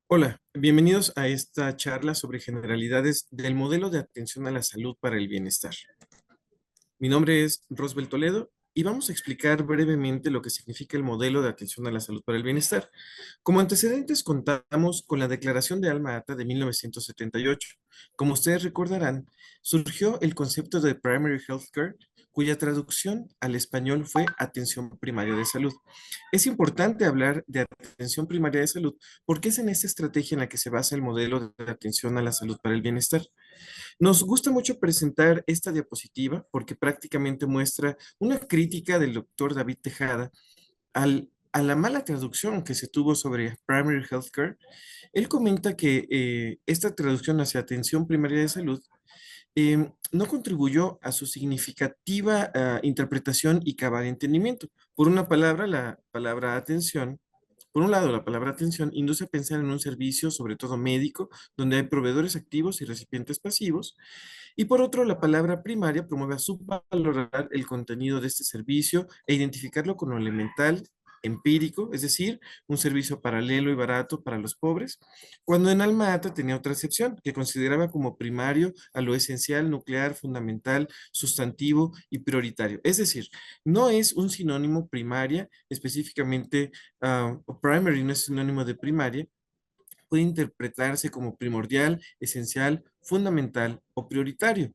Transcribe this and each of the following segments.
Hola, bienvenidos a esta charla sobre generalidades del modelo de atención a la salud para el bienestar. Mi nombre es Rosbel Toledo y vamos a explicar brevemente lo que significa el modelo de atención a la salud para el bienestar. Como antecedentes contamos con la Declaración de Alma Ata de 1978. Como ustedes recordarán, surgió el concepto de Primary Health Care, cuya traducción al español fue atención primaria de salud. Es importante hablar de atención primaria de salud porque es en esta estrategia en la que se basa el modelo de atención a la salud para el bienestar. Nos gusta mucho presentar esta diapositiva porque prácticamente muestra una crítica del doctor David Tejada a la mala traducción que se tuvo sobre Primary Healthcare. Él comenta que esta traducción hacia atención primaria de salud no contribuyó a su significativa interpretación y cabal entendimiento. Por una palabra, la palabra atención, por un lado, la palabra atención induce a pensar en un servicio, sobre todo médico, donde hay proveedores activos y recipientes pasivos, y por otro, la palabra primaria promueve a subvalorar el contenido de este servicio e identificarlo con lo elemental, empírico, es decir, un servicio paralelo y barato para los pobres, cuando en Alma Ata tenía otra acepción, que consideraba como primario a lo esencial, nuclear, fundamental, sustantivo y prioritario. Es decir, no es un sinónimo primaria, específicamente, o primary no es sinónimo de primaria, puede interpretarse como primordial, esencial, fundamental o prioritario.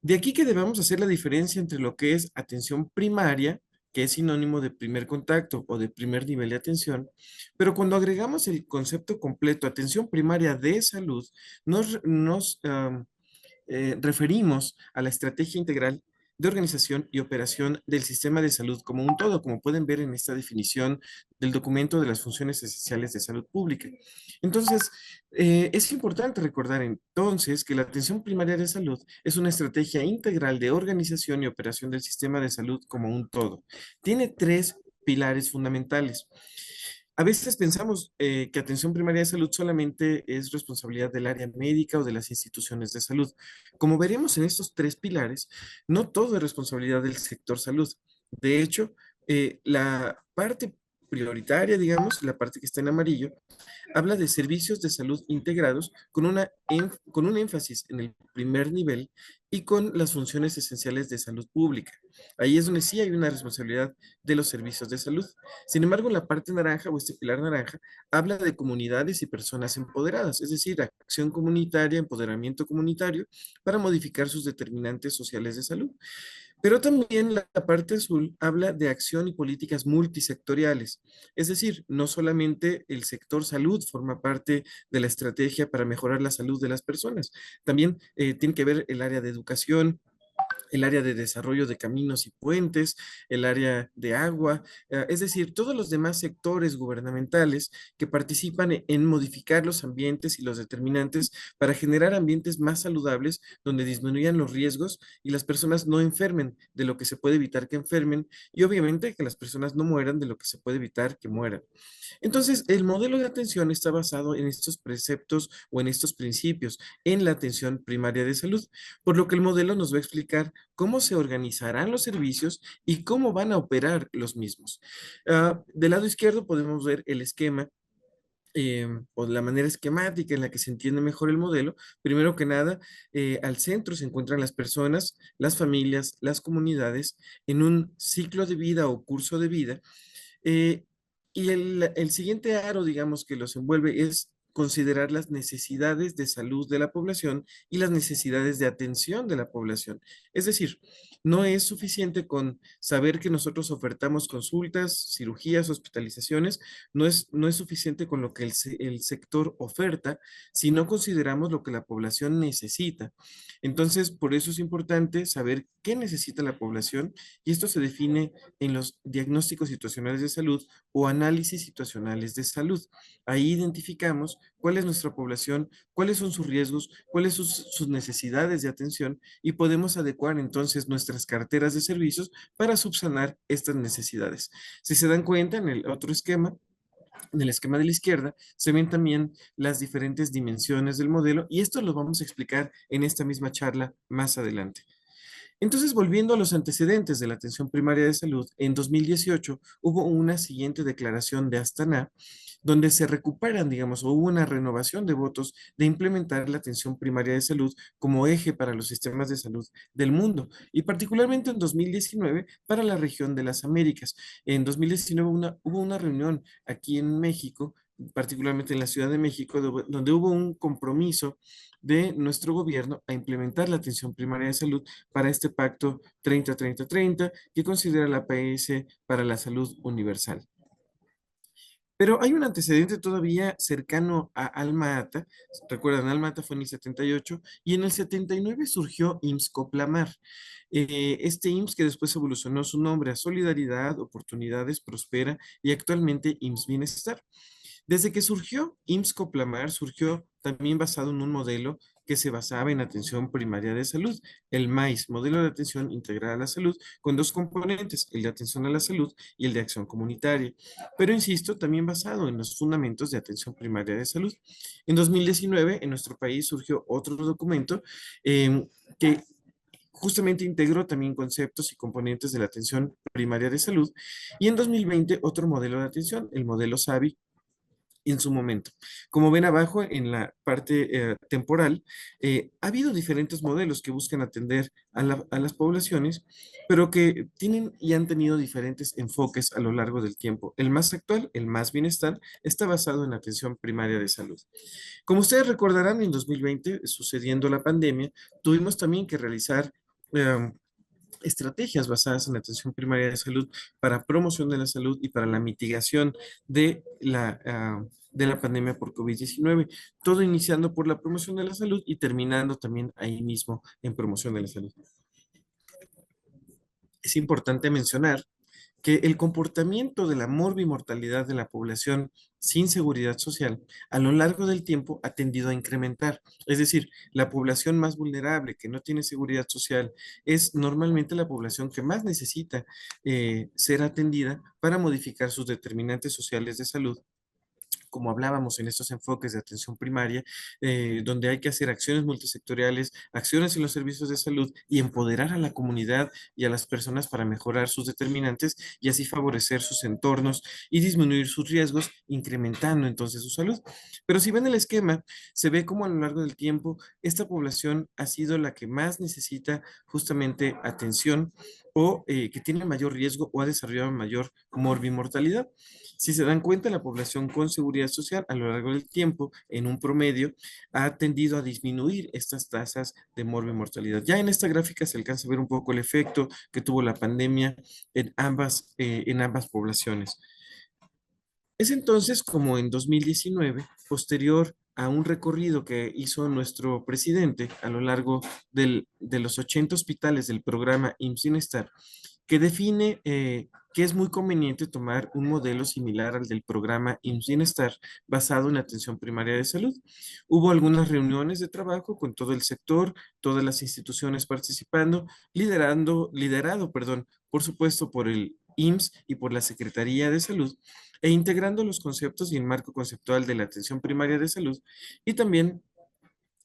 De aquí que debemos hacer la diferencia entre lo que es atención primaria, que es sinónimo de primer contacto o de primer nivel de atención, pero cuando agregamos el concepto completo, atención primaria de salud, nos referimos a la estrategia integral de organización y operación del sistema de salud como un todo, como pueden ver en esta definición del documento de las funciones esenciales de salud pública. Entonces, es importante recordar entonces que la atención primaria de salud es una estrategia integral de organización y operación del sistema de salud como un todo. Tiene tres pilares fundamentales. A veces pensamos que atención primaria de salud solamente es responsabilidad del área médica o de las instituciones de salud. Como veremos en estos tres pilares, no todo es responsabilidad del sector salud. De hecho, la parte prioritaria, digamos, la parte que está en amarillo, habla de servicios de salud integrados con un énfasis en el primer nivel y con las funciones esenciales de salud pública. Ahí es donde sí hay una responsabilidad de los servicios de salud. Sin embargo, la parte naranja o este pilar naranja habla de comunidades y personas empoderadas, es decir, acción comunitaria, empoderamiento comunitario para modificar sus determinantes sociales de salud. Pero también la parte azul habla de acción y políticas multisectoriales, es decir, no solamente el sector salud forma parte de la estrategia para mejorar la salud de las personas, también tiene que ver el área de educación, el área de desarrollo de caminos y puentes, el área de agua, es decir, todos los demás sectores gubernamentales que participan en modificar los ambientes y los determinantes para generar ambientes más saludables donde disminuyan los riesgos y las personas no enfermen de lo que se puede evitar que enfermen y obviamente que las personas no mueran de lo que se puede evitar que mueran. Entonces, el modelo de atención está basado en estos preceptos o en estos principios en la atención primaria de salud, por lo que el modelo nos va a explicar cómo se organizarán los servicios y cómo van a operar los mismos. Del lado izquierdo podemos ver el esquema o la manera esquemática en la que se entiende mejor el modelo. Primero que nada, al centro se encuentran las personas, las familias, las comunidades en un ciclo de vida o curso de vida, eh, y el siguiente aro, digamos, que los envuelve es considerar las necesidades de salud de la población y las necesidades de atención de la población. Es decir, no es suficiente con saber que nosotros ofertamos consultas, cirugías, hospitalizaciones, no es suficiente con lo que el sector oferta si no consideramos lo que la población necesita. Entonces, por eso es importante saber qué necesita la población y esto se define en los diagnósticos situacionales de salud o análisis situacionales de salud. Ahí identificamos cuál es nuestra población, cuáles son sus riesgos, cuáles son sus necesidades de atención y podemos adecuar entonces nuestras carteras de servicios para subsanar estas necesidades. Si se dan cuenta en el otro esquema, en el esquema de la izquierda, se ven también las diferentes dimensiones del modelo y esto lo vamos a explicar en esta misma charla más adelante. Entonces, volviendo a los antecedentes de la atención primaria de salud, en 2018 hubo una siguiente declaración de Astana donde se recuperan, digamos, o hubo una renovación de votos de implementar la atención primaria de salud como eje para los sistemas de salud del mundo, y particularmente en 2019 para la región de las Américas. En 2019 hubo una reunión aquí en México, particularmente en la Ciudad de México, donde hubo un compromiso de nuestro gobierno a implementar la atención primaria de salud para este pacto 30-30-30 que considera la APS para la salud universal. Pero hay un antecedente todavía cercano a Alma Ata. Recuerdan, Alma Ata fue en el 78 y en el 79 surgió IMSS Coplamar. Este IMSS que después evolucionó su nombre a Solidaridad, Oportunidades, Prospera y actualmente IMSS Bienestar. Desde que surgió IMSS Coplamar, surgió también basado en un modelo que se basaba en atención primaria de salud, el MAIS, Modelo de Atención Integral a la Salud, con dos componentes, el de atención a la salud y el de acción comunitaria. Pero insisto, también basado en los fundamentos de atención primaria de salud. En 2019, en nuestro país surgió otro documento que justamente integró también conceptos y componentes de la atención primaria de salud. Y en 2020, otro modelo de atención, el modelo SAVI, en su momento. Como ven abajo en la parte temporal, ha habido diferentes modelos que buscan atender a las poblaciones, pero que tienen y han tenido diferentes enfoques a lo largo del tiempo. El más actual, el más bienestar, está basado en atención primaria de salud. Como ustedes recordarán, en 2020, sucediendo la pandemia, tuvimos también que realizar estrategias basadas en la atención primaria de salud para promoción de la salud y para la mitigación de la pandemia por COVID-19, todo iniciando por la promoción de la salud y terminando también ahí mismo en promoción de la salud. Es importante mencionar que el comportamiento de la morbimortalidad de la población sin seguridad social a lo largo del tiempo ha tendido a incrementar. Es decir, la población más vulnerable que no tiene seguridad social es normalmente la población que más necesita ser atendida para modificar sus determinantes sociales de salud, como hablábamos en estos enfoques de atención primaria, donde hay que hacer acciones multisectoriales, acciones en los servicios de salud y empoderar a la comunidad y a las personas para mejorar sus determinantes y así favorecer sus entornos y disminuir sus riesgos, incrementando entonces su salud. Pero si ven el esquema, se ve como a lo largo del tiempo esta población ha sido la que más necesita justamente atención o que tiene mayor riesgo o ha desarrollado mayor morbimortalidad. Si se dan cuenta, la población con seguridad social a lo largo del tiempo, en un promedio, ha tendido a disminuir estas tasas de morbimortalidad. Ya en esta gráfica se alcanza a ver un poco el efecto que tuvo la pandemia en ambas poblaciones. Es entonces como en 2019, posterior a un recorrido que hizo nuestro presidente a lo largo de los 80 hospitales del programa IMSS Bienestar, que define que es muy conveniente tomar un modelo similar al del programa IMSS Bienestar basado en atención primaria de salud. Hubo algunas reuniones de trabajo con todo el sector, todas las instituciones participando, liderado, perdón, por supuesto, por el IMSS y por la Secretaría de Salud, e integrando los conceptos y el marco conceptual de la atención primaria de salud y también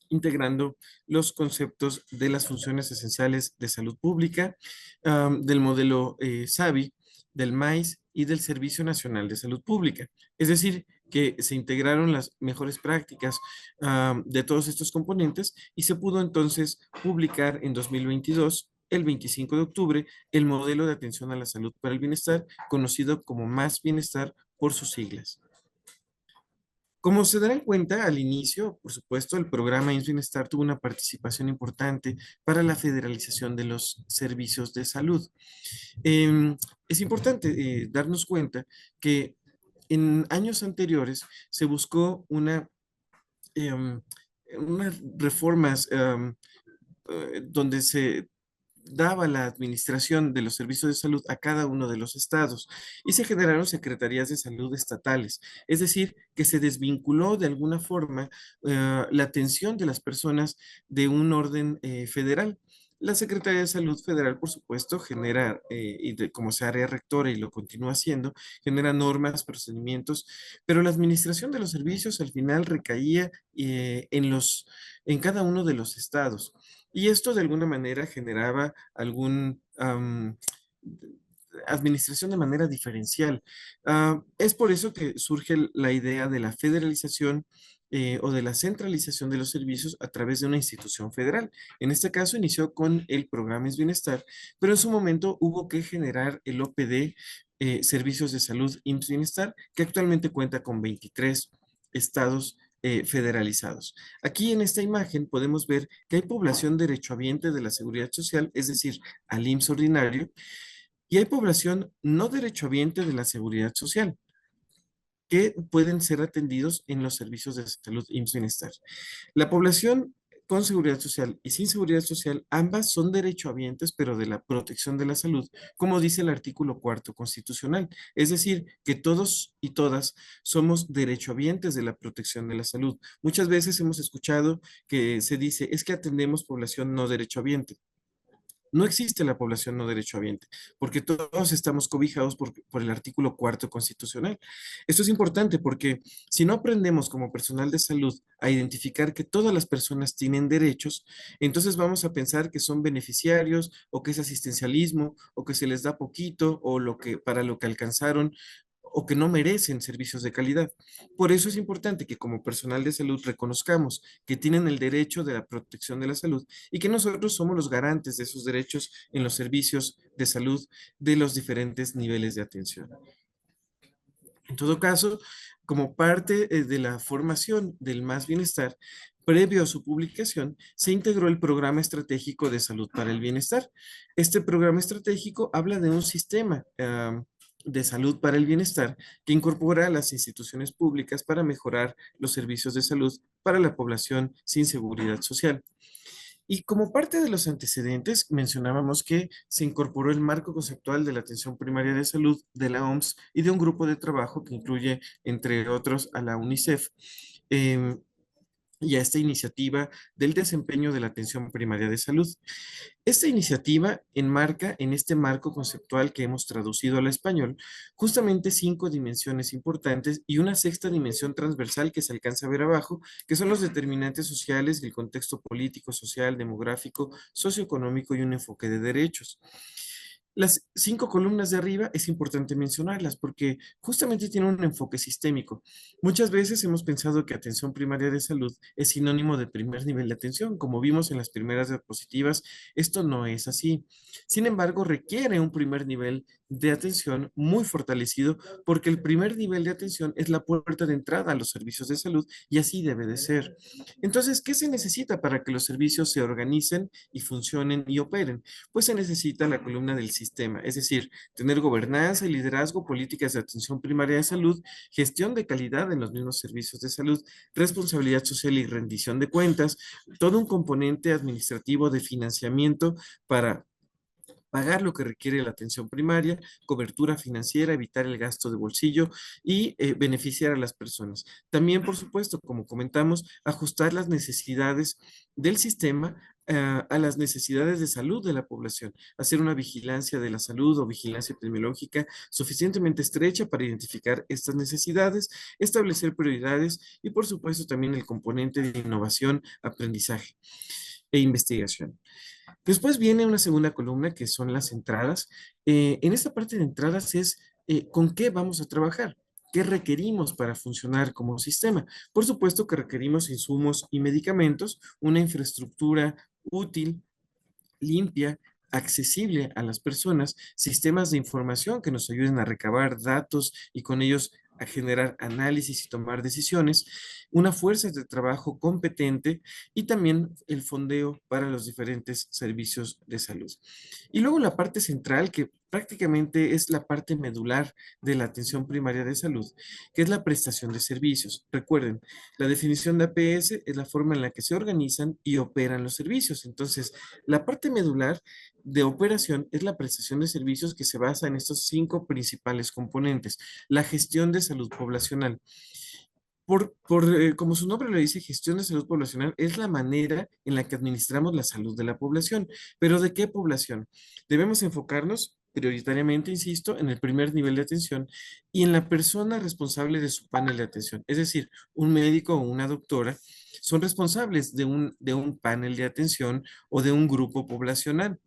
integrando los conceptos de las funciones esenciales de salud pública, del modelo SAVI, del MAIS y del Servicio Nacional de Salud Pública. Es decir, que se integraron las mejores prácticas de todos estos componentes y se pudo entonces publicar en 2022, el 25 de octubre, el modelo de atención a la salud para el bienestar, conocido como Más Bienestar por sus siglas. Como se darán cuenta, al inicio, por supuesto, el programa IMSS Bienestar tuvo una participación importante para la federalización de los servicios de salud. Es importante darnos cuenta que en años anteriores se buscó em, unas reformas donde se daba la administración de los servicios de salud a cada uno de los estados y se generaron secretarías de salud estatales, es decir, que se desvinculó de alguna forma la atención de las personas de un orden federal. La Secretaría de Salud Federal, por supuesto, genera, como se área rectora y lo continúa haciendo, genera normas, procedimientos, pero la administración de los servicios al final recaía en cada uno de los estados. Y esto de alguna manera generaba administración de manera diferencial. Es por eso que surge la idea de la federalización o de la centralización de los servicios a través de una institución federal. En este caso inició con el programa Es Bienestar, pero en su momento hubo que generar el OPD, Servicios de Salud IMSS Bienestar, que actualmente cuenta con 23 estados federalizados. Aquí en esta imagen podemos ver que hay población derechohabiente de la seguridad social, es decir, al IMSS ordinario, y hay población no derechohabiente de la seguridad social, que pueden ser atendidos en los servicios de salud IMSS Bienestar. La población con seguridad social y sin seguridad social, ambas son derechohabientes, pero de la protección de la salud, como dice el artículo cuarto constitucional. Es decir, que todos y todas somos derechohabientes de la protección de la salud. Muchas veces hemos escuchado que se dice, es que atendemos población no derechohabiente. No existe la población no derechohabiente, porque todos estamos cobijados por el artículo cuarto constitucional. Esto es importante porque si no aprendemos como personal de salud a identificar que todas las personas tienen derechos, entonces vamos a pensar que son beneficiarios o que es asistencialismo o que se les da poquito o para lo que alcanzaron o que no merecen servicios de calidad. Por eso es importante que como personal de salud reconozcamos que tienen el derecho de la protección de la salud y que nosotros somos los garantes de esos derechos en los servicios de salud de los diferentes niveles de atención. En todo caso, como parte de la formación del Más Bienestar, previo a su publicación, se integró el Programa Estratégico de Salud para el Bienestar. Este programa estratégico habla de un sistema de salud para el bienestar que incorpora a las instituciones públicas para mejorar los servicios de salud para la población sin seguridad social. Y como parte de los antecedentes, mencionábamos que se incorporó el marco conceptual de la atención primaria de salud de la OMS y de un grupo de trabajo que incluye, entre otros, a la UNICEF. em, y a esta iniciativa del desempeño de la atención primaria de salud. Esta iniciativa enmarca en este marco conceptual que hemos traducido al español justamente 5 dimensiones importantes y una sexta dimensión transversal que se alcanza a ver abajo, que son los determinantes sociales y el contexto político, social, demográfico, socioeconómico y un enfoque de derechos. Las 5 columnas de arriba es importante mencionarlas porque justamente tienen un enfoque sistémico. Muchas veces hemos pensado que atención primaria de salud es sinónimo de primer nivel de atención. Como vimos en las primeras diapositivas, esto no es así. Sin embargo, requiere un primer nivel de atención muy fortalecido porque el primer nivel de atención es la puerta de entrada a los servicios de salud y así debe de ser. Entonces, ¿qué se necesita para que los servicios se organicen y funcionen y operen? Pues se necesita la columna del sistema, es decir, tener gobernanza y liderazgo, políticas de atención primaria de salud, gestión de calidad en los mismos servicios de salud, responsabilidad social y rendición de cuentas, todo un componente administrativo de financiamiento para pagar lo que requiere la atención primaria, cobertura financiera, evitar el gasto de bolsillo y beneficiar a las personas. También, por supuesto, como comentamos, ajustar las necesidades del sistema a las necesidades de salud de la población, hacer una vigilancia de la salud o vigilancia epidemiológica suficientemente estrecha para identificar estas necesidades, establecer prioridades y, por supuesto, también el componente de innovación, aprendizaje e investigación. Después viene una segunda columna que son las entradas. En esta parte de entradas es con qué vamos a trabajar, qué requerimos para funcionar como sistema. Por supuesto que requerimos insumos y medicamentos, una infraestructura útil, limpia, accesible a las personas, sistemas de información que nos ayuden a recabar datos y con ellos a generar análisis y tomar decisiones, una fuerza de trabajo competente y también el fondeo para los diferentes servicios de salud. Y luego la parte central, que prácticamente es la parte medular de la atención primaria de salud, que es la prestación de servicios. Recuerden, la definición de APS es la forma en la que se organizan y operan los servicios. Entonces, la parte medular de operación es la prestación de servicios que se basa en estos 5 principales componentes. La gestión de salud poblacional. Como su nombre lo dice, gestión de salud poblacional es la manera en la que administramos la salud de la población. ¿Pero de qué población? Debemos enfocarnos prioritariamente, insisto, en el primer nivel de atención y en la persona responsable de su panel de atención. Es decir, un médico o una doctora son responsables de un panel de atención o de un grupo poblacional.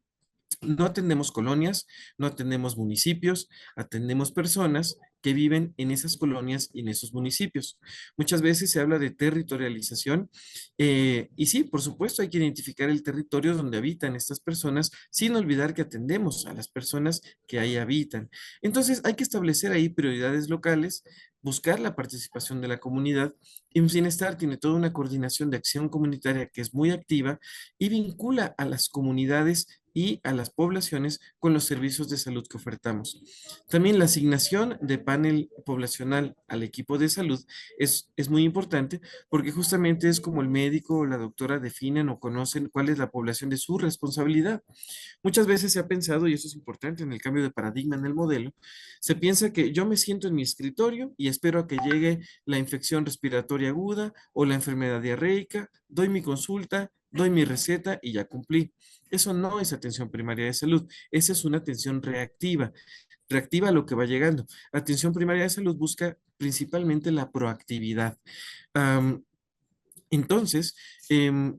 No atendemos colonias, no atendemos municipios, atendemos personas que viven en esas colonias y en esos municipios. Muchas veces se habla de territorialización y sí, por supuesto, hay que identificar el territorio donde habitan estas personas sin olvidar que atendemos a las personas que ahí habitan. Entonces, hay que establecer ahí prioridades locales, buscar la participación de la comunidad. Y Bienestar tiene toda una coordinación de acción comunitaria que es muy activa y vincula a las comunidades y a las poblaciones con los servicios de salud que ofertamos. También la asignación de panel poblacional al equipo de salud es muy importante porque justamente es como el médico o la doctora definen o conocen cuál es la población de su responsabilidad. Muchas veces se ha pensado, y eso es importante en el cambio de paradigma en el modelo, se piensa que yo me siento en mi escritorio y espero a que llegue la infección respiratoria aguda o la enfermedad diarreica, doy mi consulta, doy mi receta y ya cumplí. Eso no es atención primaria de salud, esa es una atención reactiva, reactiva a lo que va llegando. Atención primaria de salud busca principalmente la proactividad. Am, entonces, em,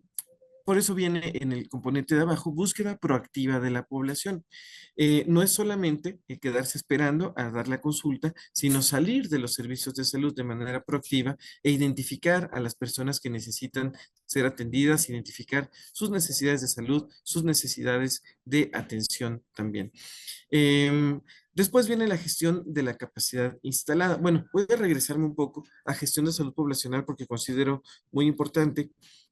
por eso viene en el componente de abajo, búsqueda proactiva de la población. No es solamente quedarse esperando a dar la consulta, sino salir de los servicios de salud de manera proactiva e identificar a las personas que necesitan ser atendidas, identificar sus necesidades de salud, sus necesidades de atención también. Em, Después viene la gestión de la capacidad instalada. Bueno, voy a regresarme un poco a gestión de salud poblacional porque considero muy importante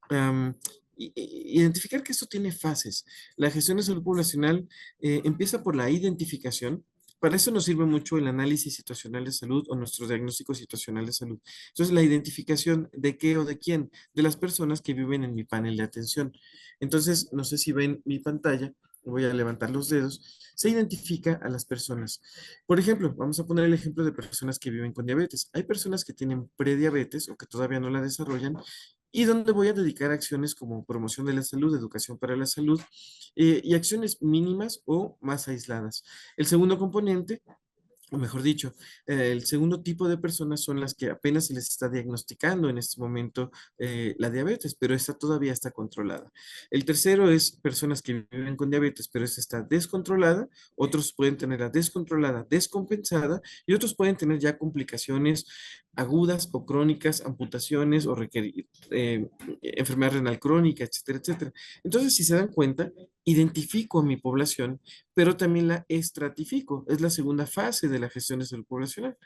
am, identificar que esto tiene fases. La gestión de salud poblacional empieza por la identificación. Para eso nos sirve mucho el análisis situacional de salud o nuestro diagnóstico situacional de salud. Entonces, la identificación de qué o de quién, de las personas que viven en mi panel de atención. Entonces, no sé si ven mi pantalla, voy a levantar los dedos, se identifica a las personas. Por ejemplo, vamos a poner el ejemplo de personas que viven con diabetes. Hay personas que tienen prediabetes o que todavía no la desarrollan y donde voy a dedicar acciones como promoción de la salud, educación para la salud y acciones mínimas o más aisladas. El segundo componente o mejor dicho, el segundo tipo de personas son las que apenas se les está diagnosticando en este momento la diabetes, pero esta todavía está controlada. El tercero es personas que viven con diabetes, pero esta está descontrolada. Otros pueden tener la descontrolada, descompensada, y otros pueden tener ya complicaciones agudas o crónicas, amputaciones o requerir enfermedad renal crónica, etcétera, etcétera. Entonces, si se dan cuenta, identifico a mi población pero también la estratifico. Es la segunda fase de la gestión de salud poblacional.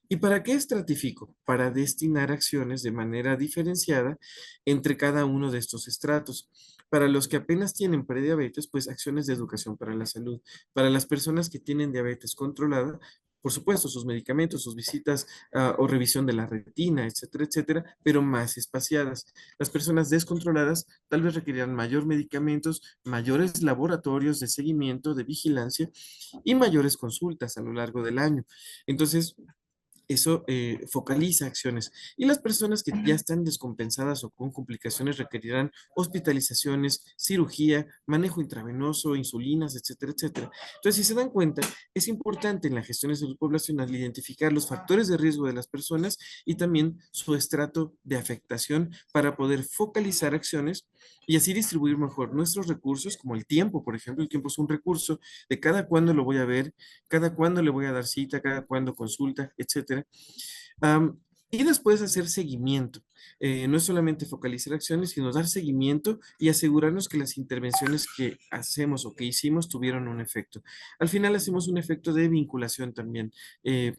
¿Y para qué estratifico? Para destinar acciones de manera diferenciada entre cada uno de estos estratos. Para los que apenas tienen prediabetes, pues acciones de educación para la salud. Para las personas que tienen diabetes controlada, por supuesto, sus medicamentos, sus visitas o revisión de la retina, etcétera, etcétera, pero más espaciadas. Las personas descontroladas tal vez requerirán mayor medicamentos, mayores laboratorios de seguimiento, de vigilancia y mayores consultas a lo largo del año. Entonces, eso focaliza acciones. Y las personas que ya están descompensadas o con complicaciones requerirán hospitalizaciones, cirugía, manejo intravenoso, insulinas, etcétera, etcétera. Entonces, si se dan cuenta, es importante en la gestión de salud poblacional identificar los factores de riesgo de las personas y también su estrato de afectación para poder focalizar acciones y así distribuir mejor nuestros recursos, como el tiempo, por ejemplo. El tiempo es un recurso de cada cuándo lo voy a ver, cada cuándo le voy a dar cita, cada cuándo consulta, etcétera. Am, y después hacer seguimiento. No es solamente focalizar acciones, sino dar seguimiento y asegurarnos que las intervenciones que hacemos o que hicimos tuvieron un efecto. Al final hacemos un efecto de vinculación también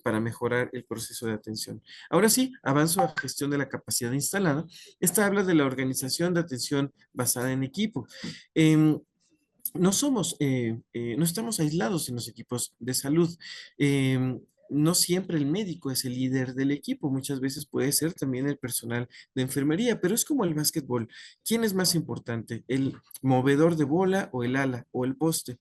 para mejorar el proceso de atención. Ahora sí, avanzo a gestión de la capacidad instalada. Esta habla de la organización de atención basada en equipo. Em, no estamos aislados en los equipos de salud. No siempre el médico es el líder del equipo, muchas veces puede ser también el personal de enfermería, pero es como el básquetbol. ¿Quién es más importante? ¿El movedor de bola o el ala o el poste?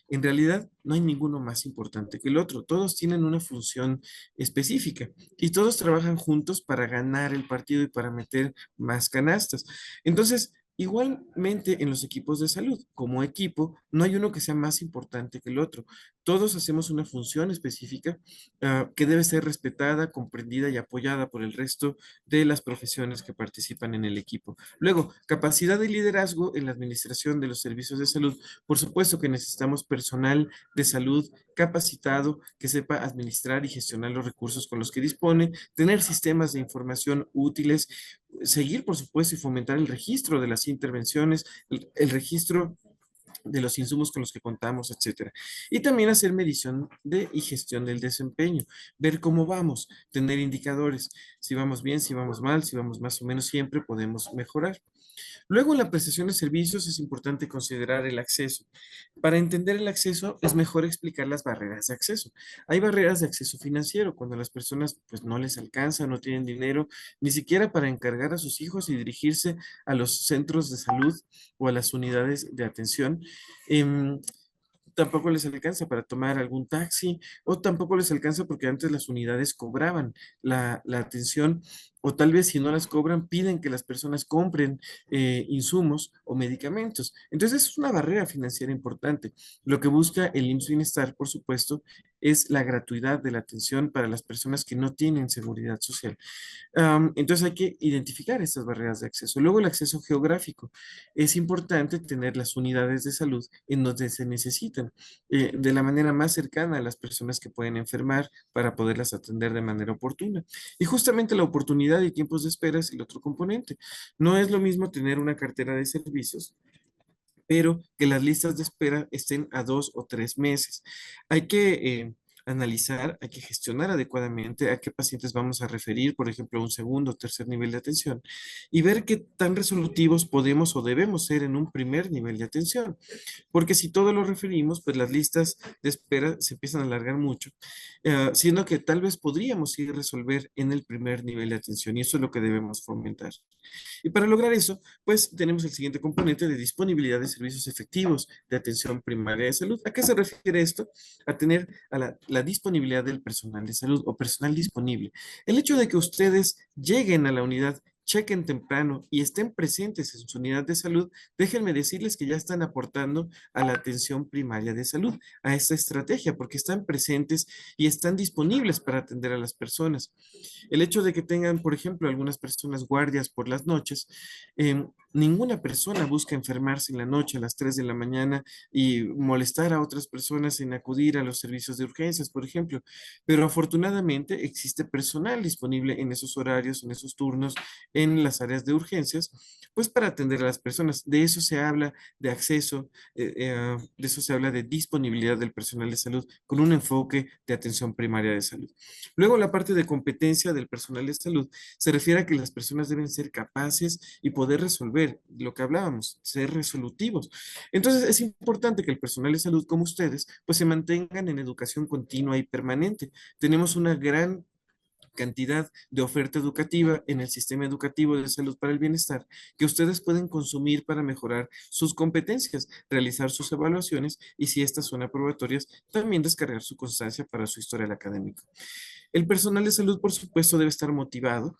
En realidad, no hay ninguno más importante que el otro. Todos tienen una función específica y todos trabajan juntos para ganar el partido y para meter más canastas. Entonces, igualmente en los equipos de salud, como equipo, no hay uno que sea más importante que el otro. Todos hacemos una función específica que debe ser respetada, comprendida y apoyada por el resto de las profesiones que participan en el equipo. Luego, capacidad de liderazgo en la administración de los servicios de salud. Por supuesto que necesitamos personal de salud capacitado que sepa administrar y gestionar los recursos con los que dispone, tener sistemas de información útiles, seguir, por supuesto, y fomentar el registro de las intervenciones, el registro de los insumos con los que contamos, etcétera. Y también hacer medición y gestión del desempeño, ver cómo vamos, tener indicadores, si vamos bien, si vamos mal, si vamos más o menos, siempre podemos mejorar. Luego, en la prestación de servicios es importante considerar el acceso. Para entender el acceso es mejor explicar las barreras de acceso. Hay barreras de acceso financiero cuando las personas pues no les alcanza, no tienen dinero, ni siquiera para encargar a sus hijos y dirigirse a los centros de salud o a las unidades de atención. Em, Tampoco les alcanza para tomar algún taxi o tampoco les alcanza porque antes las unidades cobraban la atención o tal vez si no las cobran piden que las personas compren insumos o medicamentos. Entonces es una barrera financiera importante. Lo que busca el IMSS Bienestar, por supuesto, es la gratuidad de la atención para las personas que no tienen seguridad social. Entonces hay que identificar estas barreras de acceso. Luego el acceso geográfico. Es importante tener las unidades de salud en donde se necesitan, de la manera más cercana a las personas que pueden enfermar para poderlas atender de manera oportuna. Y justamente la oportunidad y tiempos de espera es el otro componente. No es lo mismo tener una cartera de servicios pero que las listas de espera estén a 2 o 3 meses. Hay que analizar, hay que gestionar adecuadamente a qué pacientes vamos a referir, por ejemplo, a un segundo o tercer nivel de atención, y ver qué tan resolutivos podemos o debemos ser en un primer nivel de atención. Porque si todo lo referimos, pues las listas de espera se empiezan a alargar mucho, siendo que tal vez podríamos ir a resolver en el primer nivel de atención, y eso es lo que debemos fomentar. Y para lograr eso, pues tenemos el siguiente componente de disponibilidad de servicios efectivos de atención primaria de salud. ¿A qué se refiere esto? A tener a la disponibilidad del personal de salud o personal disponible. El hecho de que ustedes lleguen a la unidad, chequen temprano y estén presentes en su unidad de salud, déjenme decirles que ya están aportando a la atención primaria de salud, a esta estrategia, porque están presentes y están disponibles para atender a las personas. El hecho de que tengan, por ejemplo, algunas personas guardias por las noches, ninguna persona busca enfermarse en la noche a las 3 de la mañana y molestar a otras personas en acudir a los servicios de urgencias, por ejemplo. Pero afortunadamente existe personal disponible en esos horarios, en esos turnos, en las áreas de urgencias, pues para atender a las personas. De eso se habla de acceso, de eso se habla de disponibilidad del personal de salud con un enfoque de atención primaria de salud. Luego, la parte de competencia del personal de salud se refiere a que las personas deben ser capaces y poder resolver lo que hablábamos, ser resolutivos. Entonces, es importante que el personal de salud como ustedes, pues se mantengan en educación continua y permanente. Tenemos una gran cantidad de oferta educativa en el sistema educativo de salud para el bienestar que ustedes pueden consumir para mejorar sus competencias, realizar sus evaluaciones y si estas son aprobatorias, también descargar su constancia para su historial académico. El personal de salud, por supuesto, debe estar motivado.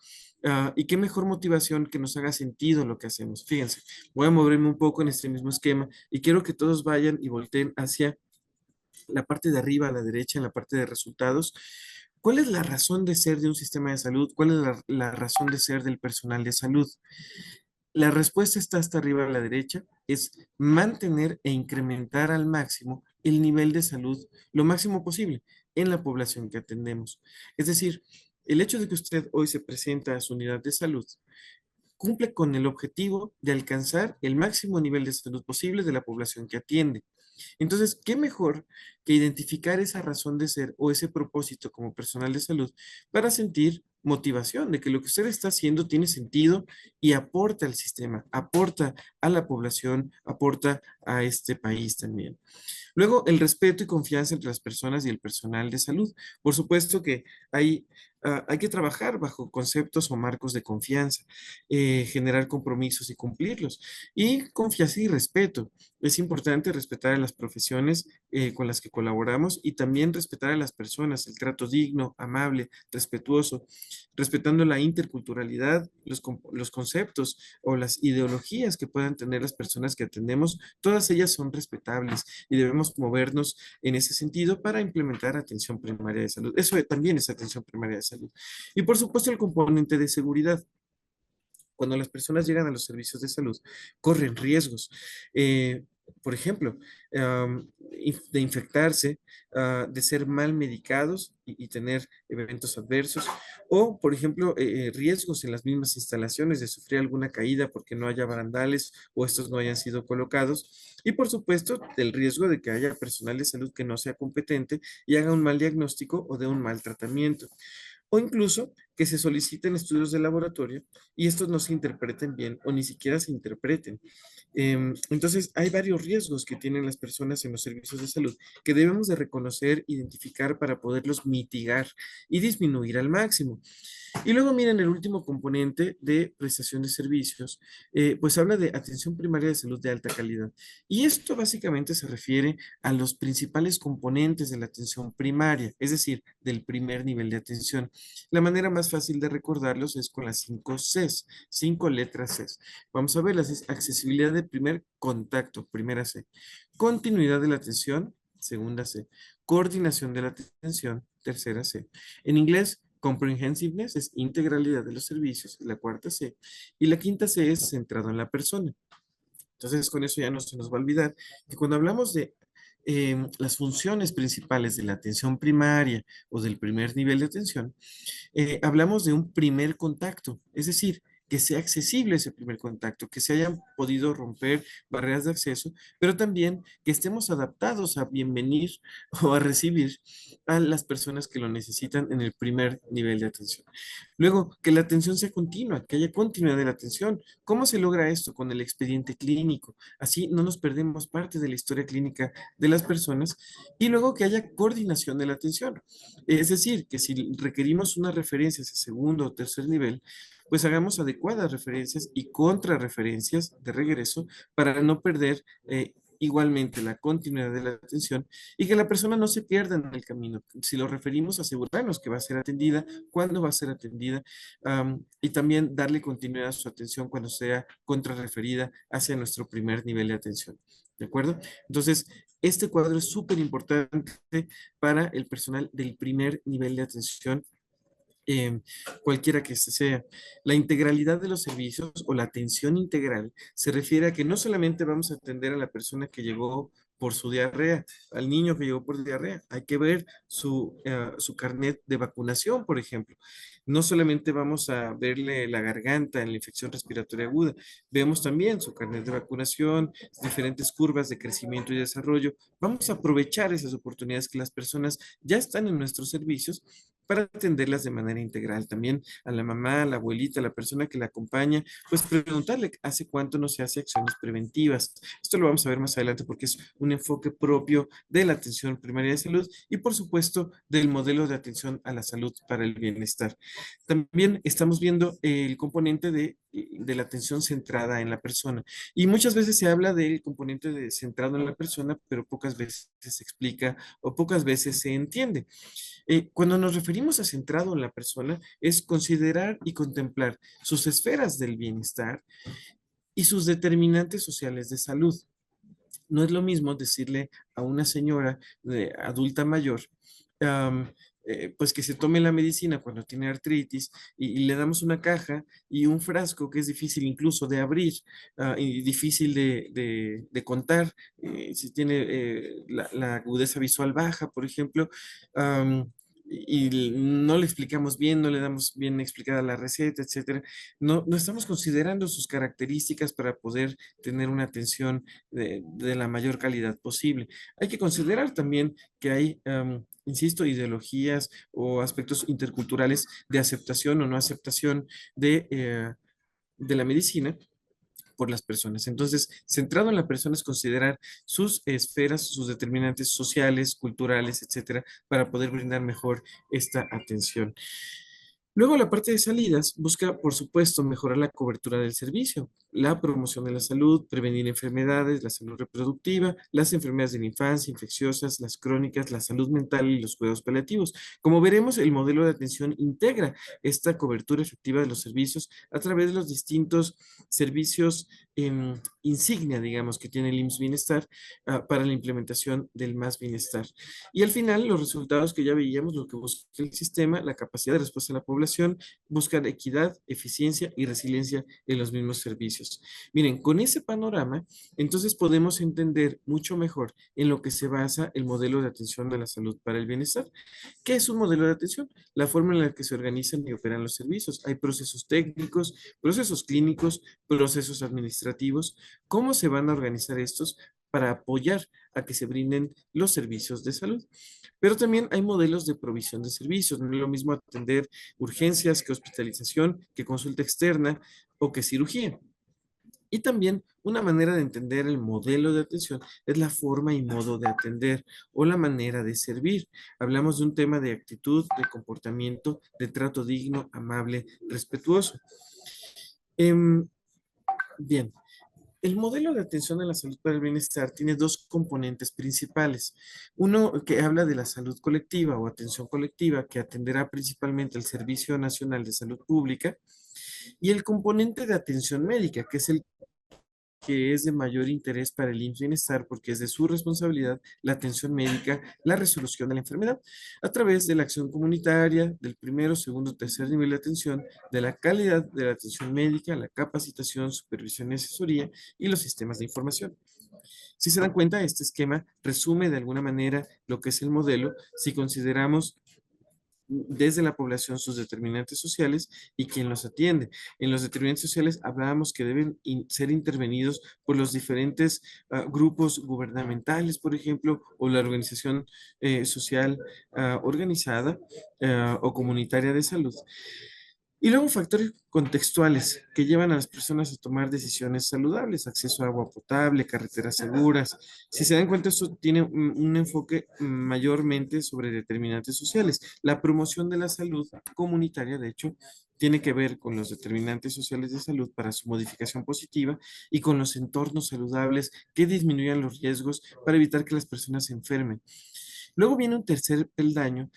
Y qué mejor motivación que nos haga sentido lo que hacemos. Fíjense, voy a moverme un poco en este mismo esquema y quiero que todos vayan y volteen hacia la parte de arriba a la derecha, en la parte de resultados. ¿Cuál es la razón de ser de un sistema de salud? ¿Cuál es la razón de ser del personal de salud? La respuesta está hasta arriba a la derecha, es mantener e incrementar al máximo el nivel de salud lo máximo posible en la población que atendemos. Es decir, el hecho de que usted hoy se presenta a su unidad de salud cumple con el objetivo de alcanzar el máximo nivel de salud posible de la población que atiende. Entonces, ¿qué mejor que identificar esa razón de ser o ese propósito como personal de salud para sentir motivación de que lo que usted está haciendo tiene sentido y aporta al sistema, aporta a la población, aporta a este país también? Luego, el respeto y confianza entre las personas y el personal de salud. Por supuesto que hay que trabajar bajo conceptos o marcos de confianza, generar compromisos y cumplirlos. Y confianza y respeto. Es importante respetar a las profesiones con las que colaboramos y también respetar a las personas, el trato digno, amable, respetuoso, respetando la interculturalidad los conceptos o las ideologías que puedan tener las personas que atendemos, todas ellas son respetables y debemos movernos en ese sentido para implementar atención primaria de salud. Eso también es atención primaria de salud. Y por supuesto el componente de seguridad. Cuando las personas llegan a los servicios de salud, corren riesgos. Eh, por ejemplo, de infectarse, de ser mal medicados y tener eventos adversos, o, por ejemplo, riesgos en las mismas instalaciones de sufrir alguna caída porque no haya barandales o estos no hayan sido colocados, y por supuesto, el riesgo de que haya personal de salud que no sea competente y haga un mal diagnóstico o de un mal tratamiento o incluso que se soliciten estudios de laboratorio y estos no se interpreten bien o ni siquiera se interpreten. Entonces, hay varios riesgos que tienen las personas en los servicios de salud que debemos de reconocer, identificar para poderlos mitigar y disminuir al máximo. Y luego miren el último componente de prestación de servicios, pues habla de atención primaria de salud de alta calidad. Y esto básicamente se refiere a los principales componentes de la atención primaria, es decir, del primer nivel de atención. La manera más fácil de recordarlos es con las 5 Cs, 5 letras Cs. Vamos a verlas, es accesibilidad de primer contacto, primera C. Continuidad de la atención, segunda C. Coordinación de la atención, tercera C. En inglés, comprehensiveness es integralidad de los servicios, la cuarta C. Y la quinta C es centrado en la persona. Entonces, con eso ya no se nos va a olvidar que cuando hablamos de las funciones principales de la atención primaria o del primer nivel de atención, hablamos de un primer contacto, es decir, que sea accesible ese primer contacto, que se hayan podido romper barreras de acceso, pero también que estemos adaptados a bienvenir o a recibir a las personas que lo necesitan en el primer nivel de atención. Luego, que la atención sea continua, que haya continuidad de la atención. ¿Cómo se logra esto? Con el expediente clínico. Así no nos perdemos parte de la historia clínica de las personas y luego que haya coordinación de la atención. Es decir, que si requerimos una referencia a segundo o tercer nivel, pues hagamos adecuadas referencias y contrarreferencias de regreso para no perder igualmente la continuidad de la atención y que la persona no se pierda en el camino. Si lo referimos, asegurarnos que va a ser atendida, cuándo va a ser atendida y también darle continuidad a su atención cuando sea contrarreferida hacia nuestro primer nivel de atención. ¿De acuerdo? Entonces, este cuadro es súper importante para el personal del primer nivel de atención, cualquiera que este sea. La integralidad de los servicios o la atención integral se refiere a que no solamente vamos a atender a la persona que llegó por su diarrea, al niño que llegó por diarrea, hay que ver su carnet de vacunación, por ejemplo. No solamente vamos a verle la garganta en la infección respiratoria aguda, vemos también su carnet de vacunación, diferentes curvas de crecimiento y desarrollo. Vamos a aprovechar esas oportunidades que las personas ya están en nuestros servicios para atenderlas de manera integral. También a la mamá, a la abuelita, a la persona que la acompaña, pues preguntarle hace cuánto no se hace acciones preventivas. Esto lo vamos a ver más adelante porque es un enfoque propio de la atención primaria de salud y por supuesto del modelo de atención a la salud para el bienestar. También estamos viendo el componente de la atención centrada en la persona. Y muchas veces se habla del componente de centrado en la persona, pero pocas veces se explica o pocas veces se entiende. Cuando nos referimos a centrado en la persona, es considerar y contemplar sus esferas del bienestar y sus determinantes sociales de salud. No es lo mismo decirle a una señora adulta mayor, am, pues que se tome la medicina cuando tiene artritis y le damos una caja y un frasco que es difícil incluso de abrir y difícil de contar, si tiene la agudeza visual baja, por ejemplo, y no le explicamos bien, no le damos bien explicada la receta, etcétera. No estamos considerando sus características para poder tener una atención de la mayor calidad posible. Hay que considerar también que hay, insisto, ideologías o aspectos interculturales de aceptación o no aceptación de la medicina por las personas. Entonces, centrado en la persona es considerar sus esferas, sus determinantes sociales, culturales, etcétera, para poder brindar mejor esta atención. Luego, la parte de salidas busca, por supuesto, mejorar la cobertura del servicio, la promoción de la salud, prevenir enfermedades, la salud reproductiva, las enfermedades de la infancia, infecciosas, las crónicas, la salud mental y los cuidados paliativos. Como veremos, el modelo de atención integra esta cobertura efectiva de los servicios a través de los distintos servicios insignia, digamos, que tiene el IMSS Bienestar para la implementación del Más Bienestar. Y al final, los resultados que ya veíamos, lo que busca el sistema, la capacidad de respuesta de la población, buscar equidad, eficiencia y resiliencia en los mismos servicios. Miren, con ese panorama, entonces podemos entender mucho mejor en lo que se basa el modelo de atención de la salud para el bienestar. ¿Qué es un modelo de atención? La forma en la que se organizan y operan los servicios. Hay procesos técnicos, procesos clínicos, procesos administrativos. ¿Cómo se van a organizar estos para apoyar a que se brinden los servicios de salud? Pero también hay modelos de provisión de servicios. No es lo mismo atender urgencias que hospitalización, que consulta externa o que cirugía. Y también una manera de entender el modelo de atención es la forma y modo de atender o la manera de servir. Hablamos de un tema de actitud, de comportamiento, de trato digno, amable, respetuoso. Em, bien, el modelo de atención a la salud para el bienestar tiene dos componentes principales. Uno que habla de la salud colectiva o atención colectiva, que atenderá principalmente el Servicio Nacional de Salud Pública, y el componente de atención médica, que es el que es de mayor interés para el IMSS Bienestar porque es de su responsabilidad la atención médica, la resolución de la enfermedad a través de la acción comunitaria, del primero, segundo, tercer nivel de atención, de la calidad de la atención médica, la capacitación, supervisión y asesoría y los sistemas de información. Si se dan cuenta, este esquema resume de alguna manera lo que es el modelo si consideramos desde la población sus determinantes sociales y quién los atiende. En los determinantes sociales hablábamos que deben ser intervenidos por los diferentes grupos gubernamentales, por ejemplo, o la organización social organizada o comunitaria de salud. Y luego factores contextuales que llevan a las personas a tomar decisiones saludables, acceso a agua potable, carreteras seguras. Si se dan cuenta, esto tiene un enfoque mayormente sobre determinantes sociales. La promoción de la salud comunitaria, de hecho, tiene que ver con los determinantes sociales de salud para su modificación positiva y con los entornos saludables que disminuyan los riesgos para evitar que las personas se enfermen. Luego viene un tercer peldaño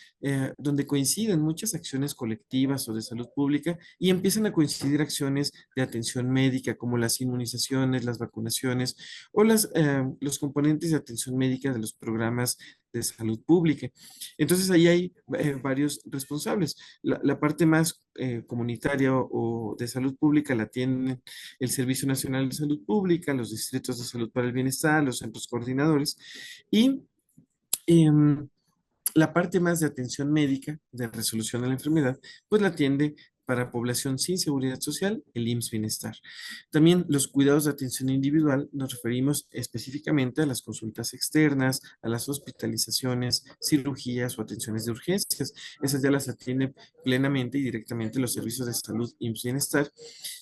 donde coinciden muchas acciones colectivas o de salud pública y empiezan a coincidir acciones de atención médica como las inmunizaciones, las vacunaciones o los componentes de atención médica de los programas de salud pública. Entonces ahí hay varios responsables. La parte más comunitaria o de salud pública la tienen el Servicio Nacional de Salud Pública, los distritos de salud para el bienestar, los centros coordinadores y em, la parte más de atención médica, de resolución de la enfermedad, pues la atiende para población sin seguridad social, el IMSS Bienestar. También los cuidados de atención individual, nos referimos específicamente a las consultas externas, a las hospitalizaciones, cirugías o atenciones de urgencias. Esas ya las atiende plenamente y directamente los servicios de salud IMSS Bienestar.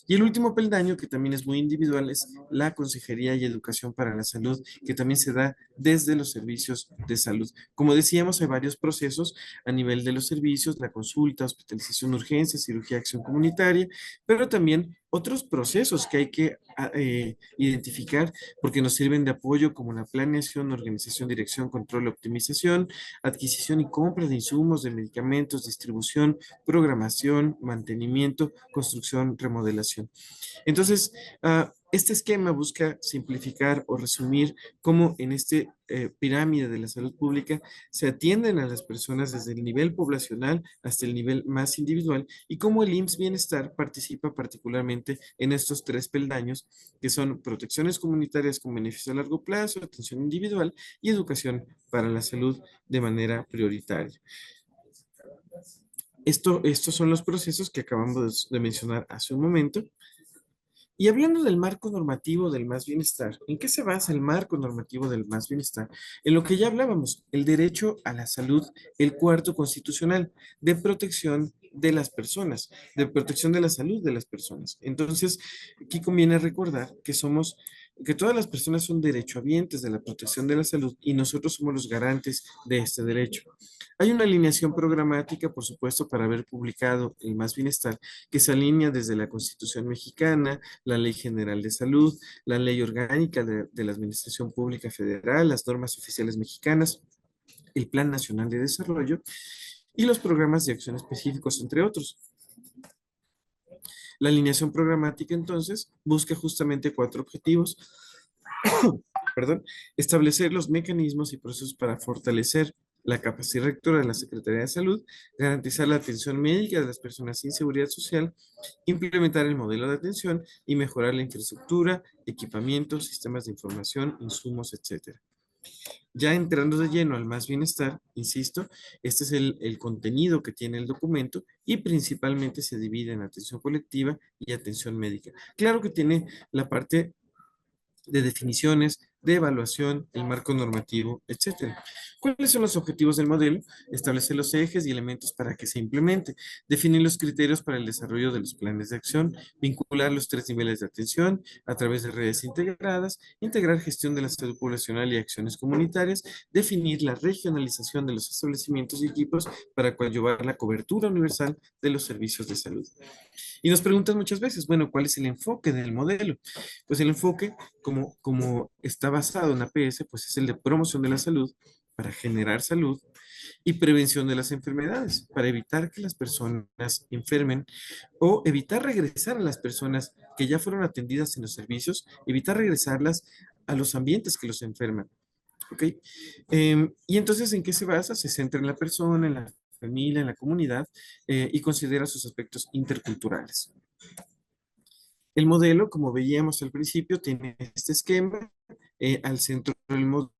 Y el último peldaño, que también es muy individual, es la consejería y educación para la salud, que también se da desde los servicios de salud. Como decíamos, hay varios procesos a nivel de los servicios, la consulta, hospitalización, urgencia, cirugía, acción comunitaria, pero también otros procesos que hay que identificar porque nos sirven de apoyo como la planeación, organización, dirección, control, optimización, adquisición y compra de insumos, de medicamentos, distribución, programación, mantenimiento, construcción, remodelación. Entonces, este esquema busca simplificar o resumir cómo en este pirámide de la salud pública se atienden a las personas desde el nivel poblacional hasta el nivel más individual y cómo el IMSS Bienestar participa particularmente en estos tres peldaños que son protecciones comunitarias con beneficio a largo plazo, atención individual y educación para la salud de manera prioritaria. Estos son los procesos que acabamos de mencionar hace un momento. Y hablando del marco normativo del más bienestar, ¿en qué se basa el marco normativo del más bienestar? En lo que ya hablábamos, el derecho a la salud, el cuarto constitucional, de protección de las personas, de protección de la salud de las personas. Entonces, aquí conviene recordar que todas las personas son derechohabientes de la protección de la salud y nosotros somos los garantes de este derecho. Hay una alineación programática, por supuesto, para haber publicado el Más Bienestar, que se alinea desde la Constitución mexicana, la Ley General de Salud, la Ley Orgánica de la Administración Pública Federal, las normas oficiales mexicanas, el Plan Nacional de Desarrollo y los programas de acción específicos, entre otros. La alineación programática, entonces, busca justamente cuatro objetivos. Perdón, establecer los mecanismos y procesos para fortalecer la capacidad rectora de la Secretaría de Salud, garantizar la atención médica de las personas sin seguridad social, implementar el modelo de atención y mejorar la infraestructura, equipamientos, sistemas de información, insumos, etcétera. Ya entrando de lleno al Más Bienestar, insisto, este es el contenido que tiene el documento y principalmente se divide en atención colectiva y atención médica. Claro que tiene la parte de definiciones, de evaluación, el marco normativo, etcétera. ¿Cuáles son los objetivos del modelo? Establecer los ejes y elementos para que se implemente, definir los criterios para el desarrollo de los planes de acción, vincular los tres niveles de atención a través de redes integradas, integrar gestión de la salud poblacional y acciones comunitarias, definir la regionalización de los establecimientos y equipos para coadyuvar la cobertura universal de los servicios de salud. Y nos preguntan muchas veces, bueno, ¿cuál es el enfoque del modelo? Pues el enfoque, como está basado en APS, pues es el de promoción de la salud para generar salud y prevención de las enfermedades, para evitar que las personas enfermen o evitar regresar a las personas que ya fueron atendidas en los servicios, evitar regresarlas a los ambientes que los enferman. ¿Ok? Y entonces, ¿en qué se basa? Se centra en la persona, en la familia, en la comunidad y considera sus aspectos interculturales. El modelo, como veíamos al principio, tiene este esquema. Al centro del modelo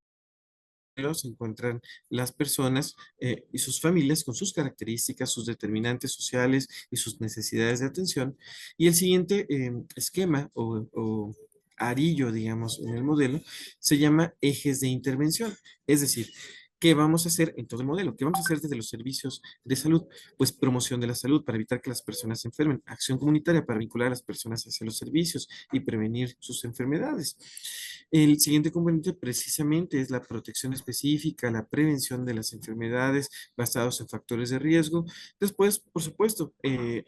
se encuentran las personas y sus familias con sus características, sus determinantes sociales y sus necesidades de atención. Y el siguiente esquema o arillo, digamos, en el modelo, se llama ejes de intervención. Es decir, ¿qué vamos a hacer en todo el modelo? ¿Qué vamos a hacer desde los servicios de salud? Pues promoción de la salud para evitar que las personas se enfermen, acción comunitaria para vincular a las personas hacia los servicios y prevenir sus enfermedades. El siguiente componente precisamente es la protección específica, la prevención de las enfermedades basados en factores de riesgo. Después, por supuesto,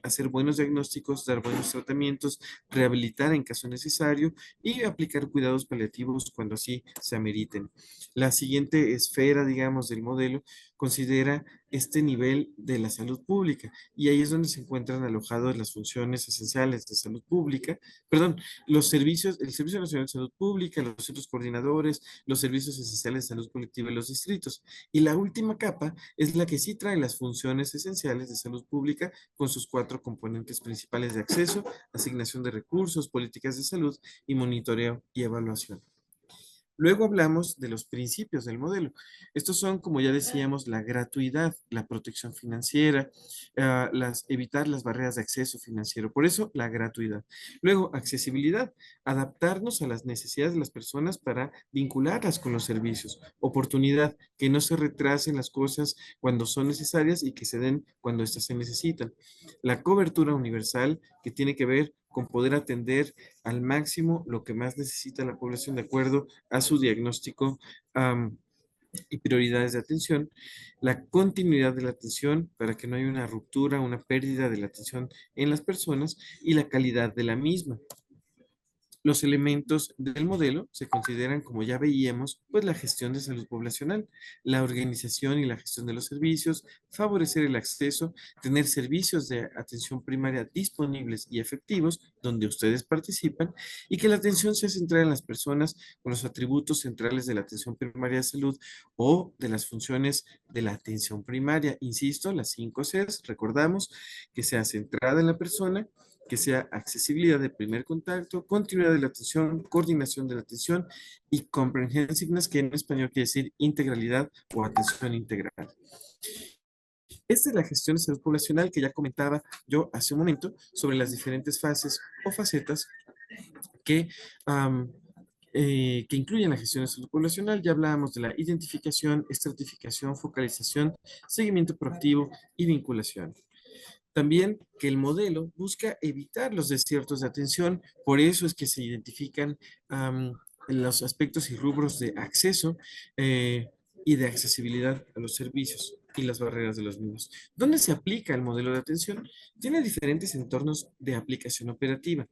hacer buenos diagnósticos, dar buenos tratamientos, rehabilitar en caso necesario y aplicar cuidados paliativos cuando así se ameriten. La siguiente esfera, digamos, del modelo considera este nivel de la salud pública y ahí es donde se encuentran alojadas las funciones esenciales de salud pública, perdón, los servicios, el Servicio Nacional de Salud Pública, los centros coordinadores, los servicios esenciales de salud colectiva y los distritos. Y la última capa es la que sí trae las funciones esenciales de salud pública con sus cuatro componentes principales de acceso, asignación de recursos, políticas de salud y monitoreo y evaluación. Luego hablamos de los principios del modelo. Estos son, como ya decíamos, la gratuidad, la protección financiera, evitar las barreras de acceso financiero. Por eso, la gratuidad. Luego, accesibilidad, adaptarnos a las necesidades de las personas para vincularlas con los servicios. Oportunidad, que no se retrasen las cosas cuando son necesarias y que se den cuando éstas se necesitan. La cobertura universal, que tiene que ver con poder atender al máximo lo que más necesita la población de acuerdo a su diagnóstico y prioridades de atención, la continuidad de la atención para que no haya una ruptura, una pérdida de la atención en las personas y la calidad de la misma. Los elementos del modelo se consideran, como ya veíamos, pues la gestión de salud poblacional, la organización y la gestión de los servicios, favorecer el acceso, tener servicios de atención primaria disponibles y efectivos donde ustedes participan y que la atención sea centrada en las personas con los atributos centrales de la atención primaria de salud o de las funciones de la atención primaria. Insisto, las 5 Cs, recordamos que sea centrada en la persona, que sea accesibilidad de primer contacto, continuidad de la atención, coordinación de la atención y comprehensiveness, que en español quiere decir integralidad o atención integral. Esta es la gestión de salud poblacional que ya comentaba yo hace un momento sobre las diferentes fases o facetas que, que incluyen la gestión de salud poblacional. Ya hablábamos de la identificación, estratificación, focalización, seguimiento proactivo y vinculación. También que el modelo busca evitar los desiertos de atención, por eso es que se identifican los aspectos y rubros de acceso y de accesibilidad a los servicios. y las barreras de los mismos. ¿Dónde se aplica el modelo de atención? Tiene diferentes entornos de aplicación operativa.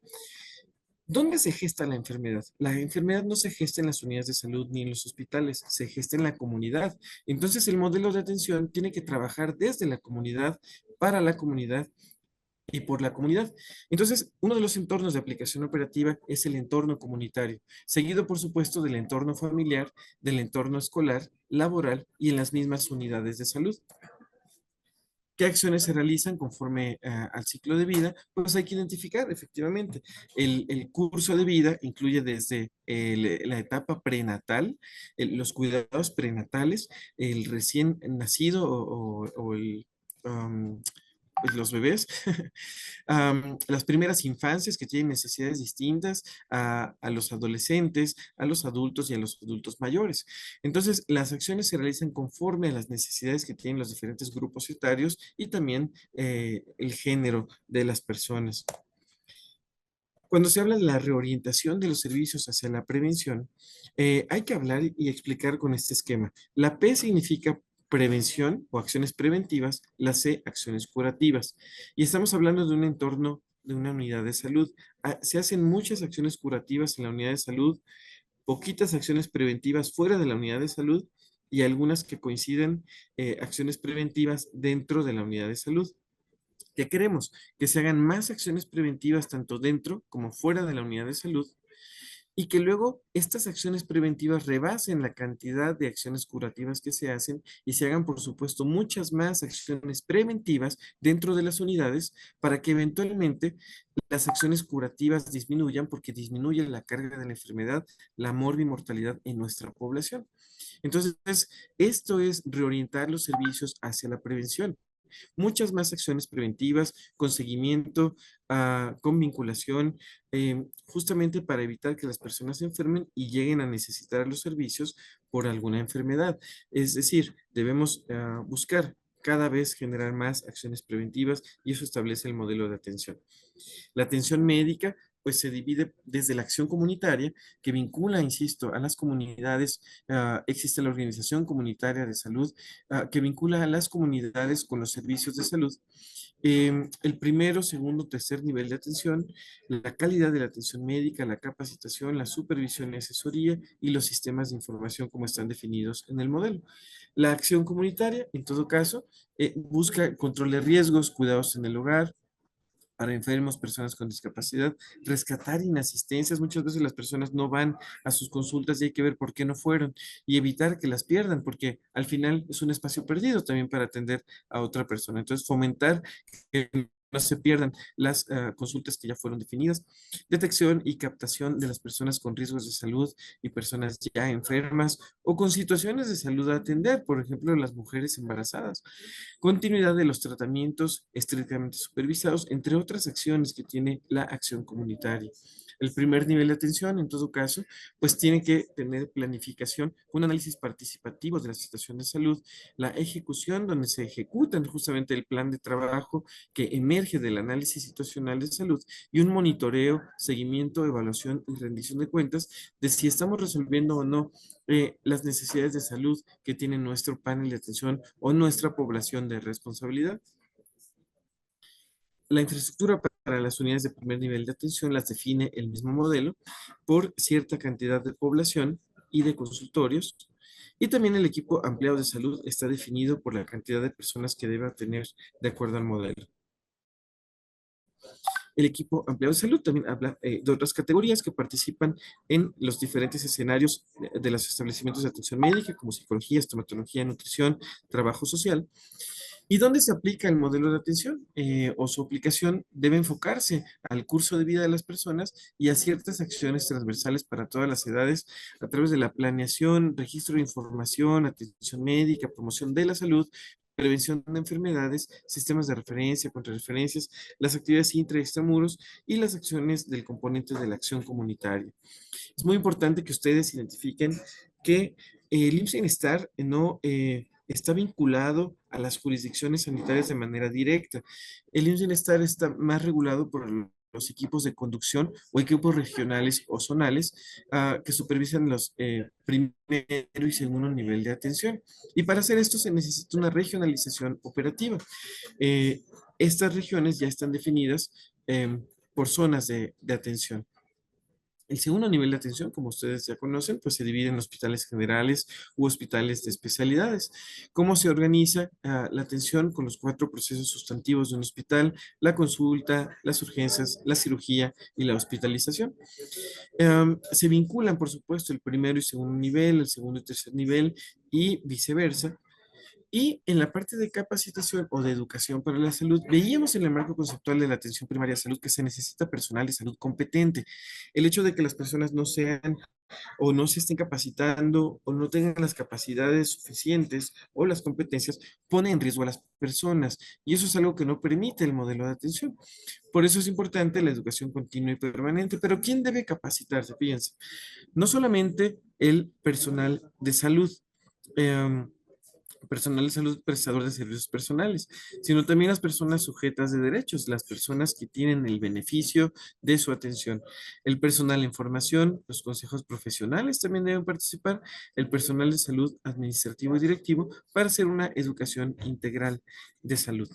¿Dónde se gesta la enfermedad? La enfermedad no se gesta en las unidades de salud ni en los hospitales, se gesta en la comunidad. Entonces, el modelo de atención tiene que trabajar desde la comunidad, para la comunidad y por la comunidad. Entonces, uno de los entornos de aplicación operativa es el entorno comunitario, seguido, por supuesto, del entorno familiar, del entorno escolar, laboral y en las mismas unidades de salud. ¿Qué acciones se realizan conforme al ciclo de vida? Pues hay que identificar efectivamente. El curso de vida incluye desde la etapa prenatal, los cuidados prenatales, el recién nacido o pues, los bebés, las primeras infancias que tienen necesidades distintas, a los adolescentes, a los adultos y a los adultos mayores. Entonces, las acciones se realizan conforme a las necesidades que tienen los diferentes grupos etarios y también el género de las personas. Cuando se habla de la reorientación de los servicios hacia la prevención, hay que hablar y explicar con este esquema. La P significa prevención o acciones preventivas, la C, acciones curativas. Y estamos hablando de un entorno, de una unidad de salud. Se hacen muchas acciones curativas en la unidad de salud, poquitas acciones preventivas fuera de la unidad de salud y algunas que coinciden, acciones preventivas dentro de la unidad de salud. ¿Qué queremos? Que se hagan más acciones preventivas tanto dentro como fuera de la unidad de salud y que luego estas acciones preventivas rebasen la cantidad de acciones curativas que se hacen y se hagan, por supuesto, muchas más acciones preventivas dentro de las unidades para que eventualmente las acciones curativas disminuyan porque disminuye la carga de la enfermedad, la morbimortalidad en nuestra población. Entonces, esto es reorientar los servicios hacia la prevención. Muchas más acciones preventivas, con seguimiento, con vinculación, justamente para evitar que las personas se enfermen y lleguen a necesitar los servicios por alguna enfermedad. Es decir, debemos buscar cada vez generar más acciones preventivas y eso establece el modelo de atención. La atención médica, pues se divide desde la acción comunitaria, que vincula, insisto, a las comunidades. Existe la Organización Comunitaria de Salud, que vincula a las comunidades con los servicios de salud. El primero, segundo, tercer nivel de atención, la calidad de la atención médica, la capacitación, la supervisión y asesoría y los sistemas de información como están definidos en el modelo. La acción comunitaria, en todo caso, busca control de riesgos, cuidados en el hogar, para enfermos, personas con discapacidad, rescatar inasistencias. Muchas veces las personas no van a sus consultas y hay que ver por qué no fueron y evitar que las pierdan, porque al final es un espacio perdido también para atender a otra persona. Entonces, fomentar que no se pierdan las consultas que ya fueron definidas, detección y captación de las personas con riesgos de salud y personas ya enfermas o con situaciones de salud a atender, por ejemplo, las mujeres embarazadas, continuidad de los tratamientos estrictamente supervisados, entre otras acciones que tiene la acción comunitaria. El primer nivel de atención, en todo caso, pues tiene que tener planificación, un análisis participativo de la situación de salud, la ejecución donde se ejecutan justamente el plan de trabajo que emerge del análisis situacional de salud y un monitoreo, seguimiento, evaluación y rendición de cuentas de si estamos resolviendo o no las necesidades de salud que tiene nuestro panel de atención o nuestra población de responsabilidad. La infraestructura para las unidades de primer nivel de atención las define el mismo modelo por cierta cantidad de población y de consultorios. Y también el equipo ampliado de salud está definido por la cantidad de personas que deba tener de acuerdo al modelo. El equipo ampliado de salud también habla de otras categorías que participan en los diferentes escenarios de los establecimientos de atención médica, como psicología, estomatología, nutrición, trabajo social. ¿Y dónde se aplica el modelo de atención? O su aplicación debe enfocarse al curso de vida de las personas y a ciertas acciones transversales para todas las edades a través de la planeación, registro de información, atención médica, promoción de la salud, prevención de enfermedades, sistemas de referencia, contrarreferencias, las actividades intra y extramuros y las acciones del componente de la acción comunitaria. Es muy importante que ustedes identifiquen que el IMSS Bienestar no está vinculado a las jurisdicciones sanitarias de manera directa. El IMSS Bienestar está más regulado por los equipos de conducción o equipos regionales o zonales que supervisan los primero y segundo nivel de atención. Y para hacer esto se necesita una regionalización operativa. Eh, Estas regiones ya están definidas por zonas de atención. El segundo nivel de atención, como ustedes ya conocen, pues se divide en hospitales generales u hospitales de especialidades. ¿Cómo se organiza la atención con los cuatro procesos sustantivos de un hospital? La consulta, las urgencias, la cirugía y la hospitalización. Se vinculan, por supuesto, el primero y segundo nivel, el segundo y tercer nivel y viceversa. Y en la parte de capacitación o de educación para la salud, veíamos en el marco conceptual de la atención primaria de salud que se necesita personal de salud competente. El hecho de que las personas no sean o no se estén capacitando o no tengan las capacidades suficientes o las competencias pone en riesgo a las personas y eso es algo que no permite el modelo de atención. Por eso es importante la educación continua y permanente. Pero ¿quién debe capacitarse? Fíjense, no solamente el personal de salud. em, Personal de salud prestador de servicios personales, sino también las personas sujetas de derechos, las personas que tienen el beneficio de su atención. El personal en formación, los consejos profesionales también deben participar, el personal de salud administrativo y directivo para hacer una educación integral de salud.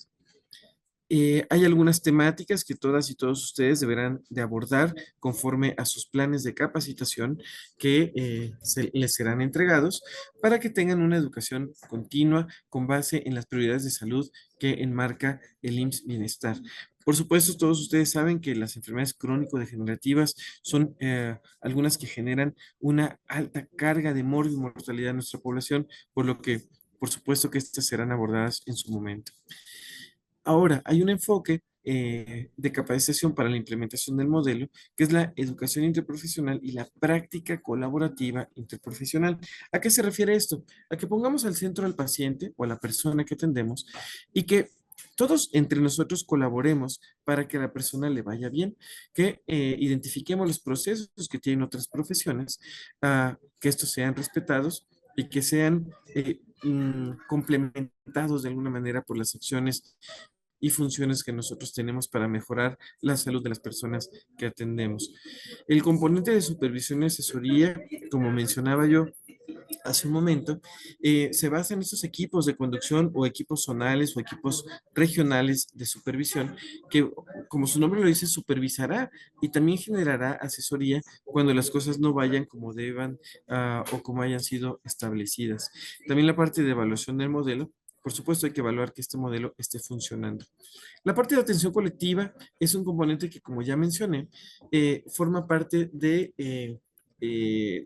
Hay algunas temáticas que todas y todos ustedes deberán de abordar conforme a sus planes de capacitación que les serán entregados para que tengan una educación continua con base en las prioridades de salud que enmarca el IMSS Bienestar. Por supuesto, todos ustedes saben que las enfermedades crónico-degenerativas son algunas que generan una alta carga de morbo y mortalidad en nuestra población, por lo que, por supuesto, que estas serán abordadas en su momento. Ahora, hay un enfoque de capacitación para la implementación del modelo, que es la educación interprofesional y la práctica colaborativa interprofesional. ¿A qué se refiere esto? A que pongamos al centro al paciente o a la persona que atendemos y que todos entre nosotros colaboremos para que a la persona le vaya bien, que identifiquemos los procesos que tienen otras profesiones, que estos sean respetados y que sean complementados de alguna manera por las acciones y funciones que nosotros tenemos para mejorar la salud de las personas que atendemos. El componente de supervisión y asesoría, como mencionaba yo hace un momento, se basa en estos equipos de conducción o equipos zonales o equipos regionales de supervisión que, como su nombre lo dice, supervisará y también generará asesoría cuando las cosas no vayan como deban o como hayan sido establecidas. También la parte de evaluación del modelo. Por supuesto, hay que evaluar que este modelo esté funcionando. La parte de atención colectiva es un componente que, como ya mencioné, forma parte de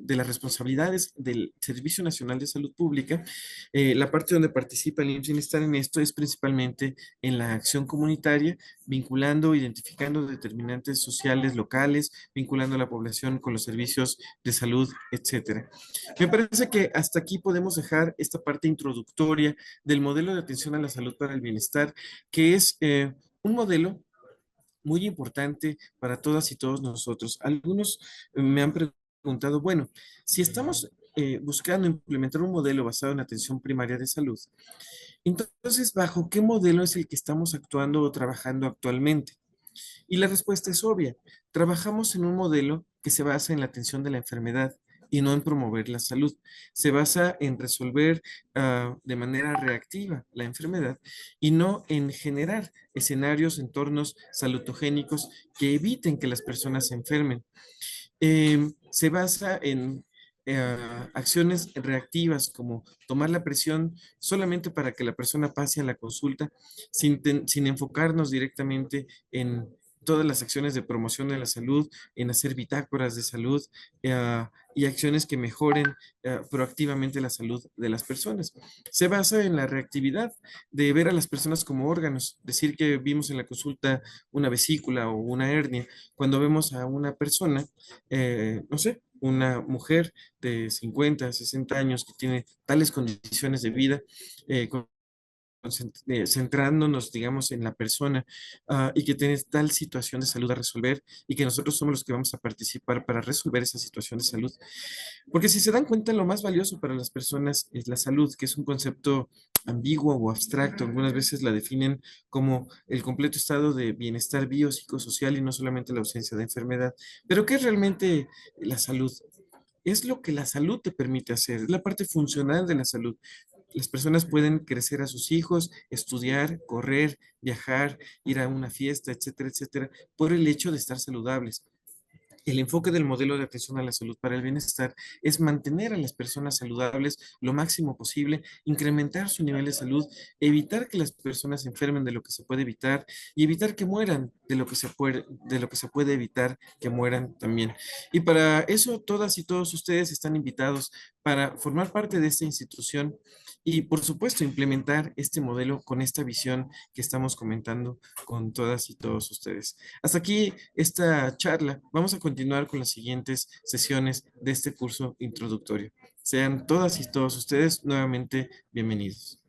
las responsabilidades del Servicio Nacional de Salud Pública. La parte donde participa el IMSS Bienestar en esto es principalmente en la acción comunitaria, vinculando, identificando determinantes sociales locales, vinculando a la población con los servicios de salud, etcétera. Me parece que hasta aquí podemos dejar esta parte introductoria del modelo de atención a la salud para el bienestar, que es un modelo muy importante para todas y todos nosotros. Algunos me han preguntado, bueno, si estamos buscando implementar un modelo basado en atención primaria de salud, entonces, ¿bajo qué modelo es el que estamos actuando o trabajando actualmente? Y la respuesta es obvia. Trabajamos en un modelo que se basa en la atención de la enfermedad y no en promover la salud. Se basa en resolver de manera reactiva la enfermedad y no en generar escenarios, entornos salutogénicos que eviten que las personas se enfermen. Se basa en acciones reactivas como tomar la presión solamente para que la persona pase a la consulta sin enfocarnos directamente en todas las acciones de promoción de la salud, en hacer bitácoras de salud y acciones que mejoren proactivamente la salud de las personas. Se basa en la reactividad de ver a las personas como órganos, decir que vimos en la consulta una vesícula o una hernia, cuando vemos a una persona no sé, una mujer de 50, 60 años que tiene tales condiciones de vida, centrándonos, digamos, en la persona y que tiene tal situación de salud a resolver y que nosotros somos los que vamos a participar para resolver esa situación de salud. Porque si se dan cuenta, lo más valioso para las personas es la salud, que es un concepto ambiguo o abstracto. Algunas veces la definen como el completo estado de bienestar biopsicosocial y no solamente la ausencia de enfermedad. Pero ¿qué es realmente la salud? Es lo que la salud te permite hacer, es la parte funcional de la salud. Las personas pueden crecer a sus hijos, estudiar, correr, viajar, ir a una fiesta, etcétera, etcétera, por el hecho de estar saludables. El enfoque del modelo de atención a la salud para el bienestar es mantener a las personas saludables lo máximo posible, incrementar su nivel de salud, evitar que las personas se enfermen de lo que se puede evitar y evitar que mueran de lo que se puede evitar que mueran también. Y para eso todas y todos ustedes están invitados para formar parte de esta institución y por supuesto implementar este modelo con esta visión que estamos comentando con todas y todos ustedes. Hasta aquí esta charla. Vamos a continuar con las siguientes sesiones de este curso introductorio. Sean todas y todos ustedes nuevamente bienvenidos.